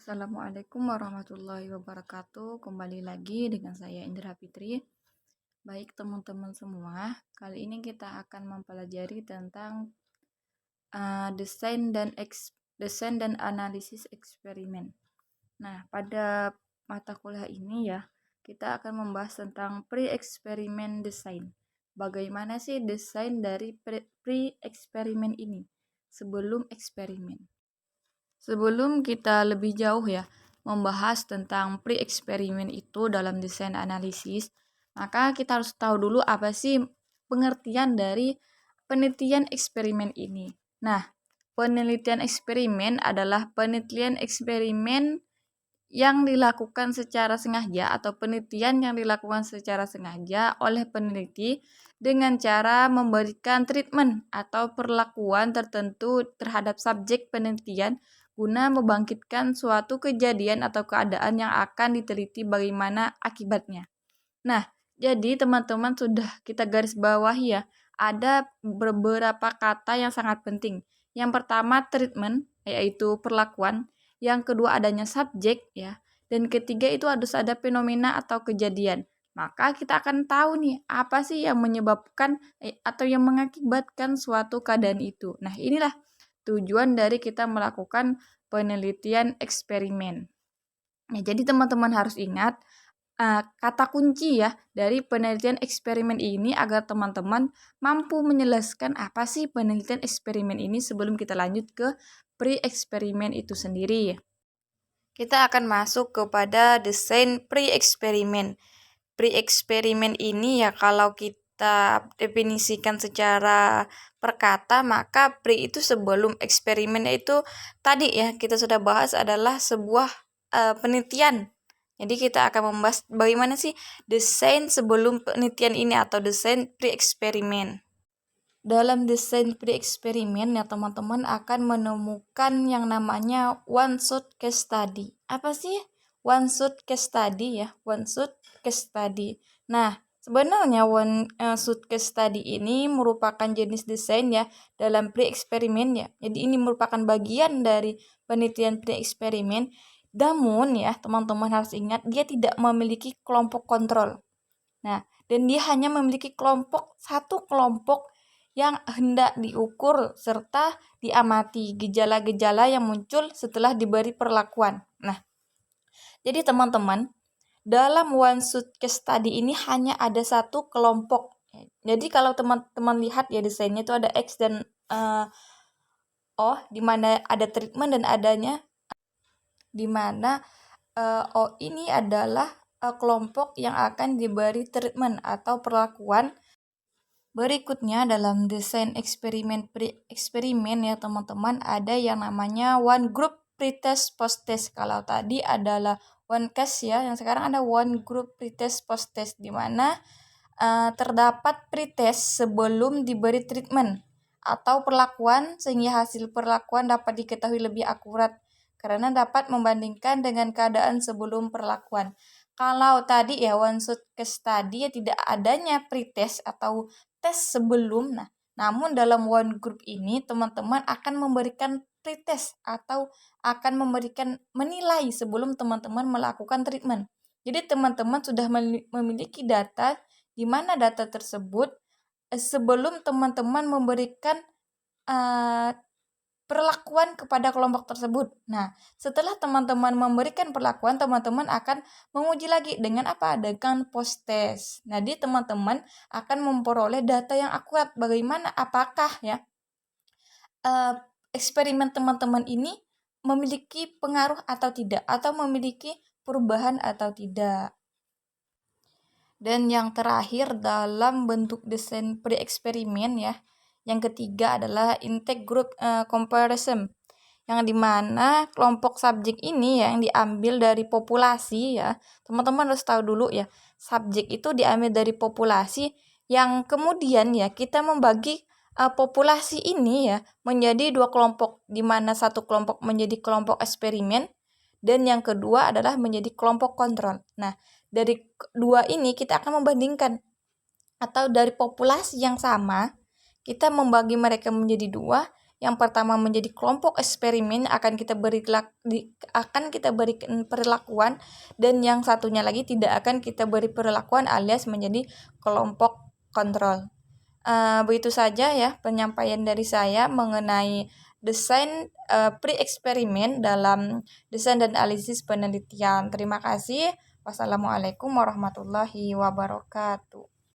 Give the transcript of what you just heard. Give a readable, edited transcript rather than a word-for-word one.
Assalamualaikum warahmatullahi wabarakatuh. Kembali lagi dengan saya Indra Fitri. Baik teman-teman semua, kali ini kita akan mempelajari tentang desain dan analisis eksperimen. Nah, pada mata kuliah ini ya, kita akan membahas tentang pre-eksperimen desain. Bagaimana sih desain dari pre-eksperimen ini sebelum eksperimen? Sebelum kita lebih jauh ya membahas tentang pre-eksperimen itu dalam desain analisis, maka kita harus tahu dulu apa sih pengertian dari penelitian eksperimen ini. Nah, penelitian eksperimen adalah penelitian eksperimen yang dilakukan secara sengaja atau penelitian yang dilakukan secara sengaja oleh peneliti dengan cara memberikan treatment atau perlakuan tertentu terhadap subjek penelitian guna membangkitkan suatu kejadian atau keadaan yang akan diteliti bagaimana akibatnya. Nah, jadi teman-teman sudah kita garis bawahi ya, ada beberapa kata yang sangat penting. Yang pertama treatment, yaitu perlakuan. Yang kedua adanya subjek ya. Dan ketiga itu harus ada fenomena atau kejadian. Maka kita akan tahu nih apa sih yang menyebabkan atau yang mengakibatkan suatu keadaan itu. Nah, inilah tujuan dari kita melakukan penelitian eksperimen. Nah, jadi teman-teman harus ingat kata kunci ya dari penelitian eksperimen ini agar teman-teman mampu menjelaskan apa sih penelitian eksperimen ini sebelum kita lanjut ke pre-eksperimen itu sendiri. Kita akan masuk kepada desain pre-eksperimen. Pre-eksperimen ini ya kalau kita definisikan secara perkata, maka pre itu sebelum eksperimen, yaitu tadi ya kita sudah bahas adalah sebuah penelitian. Jadi kita akan membahas bagaimana sih desain sebelum penelitian ini atau desain pre-eksperimen. Dalam desain pre-eksperimen ya teman-teman akan menemukan yang namanya one shot case study. Apa sih one shot case study ya? One shot case study. Nah, sebenarnya one shot case study ini merupakan jenis desain ya dalam pre-eksperimen ya. Jadi ini merupakan bagian dari penelitian pre-eksperimen. Namun ya teman-teman harus ingat dia tidak memiliki kelompok kontrol. Nah, dan dia hanya memiliki satu kelompok yang hendak diukur serta diamati gejala-gejala yang muncul setelah diberi perlakuan. Nah, jadi teman-teman, dalam one shot case study ini hanya ada satu kelompok. Jadi kalau teman-teman lihat ya desainnya itu ada X dan O, di mana ada treatment dan adanya di mana O ini adalah kelompok yang akan diberi treatment atau perlakuan. Berikutnya dalam desain eksperimen ya teman-teman ada yang namanya one group pretest post test. Kalau tadi adalah one case ya, yang sekarang ada one group pretest post test di mana terdapat pretest sebelum diberi treatment atau perlakuan sehingga hasil perlakuan dapat diketahui lebih akurat karena dapat membandingkan dengan keadaan sebelum perlakuan. Kalau tadi ya one shot case study ya tidak adanya pretest atau tes sebelum. Nah, namun dalam one group ini teman-teman akan memberikan pretest atau akan memberikan menilai sebelum teman-teman melakukan treatment. Jadi teman-teman sudah memiliki data di mana data tersebut sebelum teman-teman memberikan perlakuan kepada kelompok tersebut. Nah, setelah teman-teman memberikan perlakuan, teman-teman akan menguji lagi dengan apa? Dengan post test. Jadi teman-teman akan memperoleh data yang akurat bagaimana apakah ya eksperimen teman-teman ini memiliki pengaruh atau tidak atau memiliki perubahan atau tidak. Dan yang terakhir dalam bentuk desain pre-eksperimen ya, yang ketiga adalah intake group comparison, yang dimana kelompok subjek ini yang diambil dari populasi ya. Teman-teman harus tahu dulu ya, subjek itu diambil dari populasi yang kemudian ya kita membagi populasi ini ya menjadi dua kelompok, di mana satu kelompok menjadi kelompok eksperimen dan yang kedua adalah menjadi kelompok kontrol. Nah, dari dua ini kita akan membandingkan atau dari populasi yang sama kita membagi mereka menjadi dua. Yang pertama menjadi kelompok eksperimen akan kita berikan perlakuan, dan yang satunya lagi tidak akan kita beri perlakuan alias menjadi kelompok kontrol. Begitu saja ya penyampaian dari saya mengenai desain pre-eksperimen dalam desain dan analisis penelitian. Terima kasih. Wassalamualaikum warahmatullahi wabarakatuh.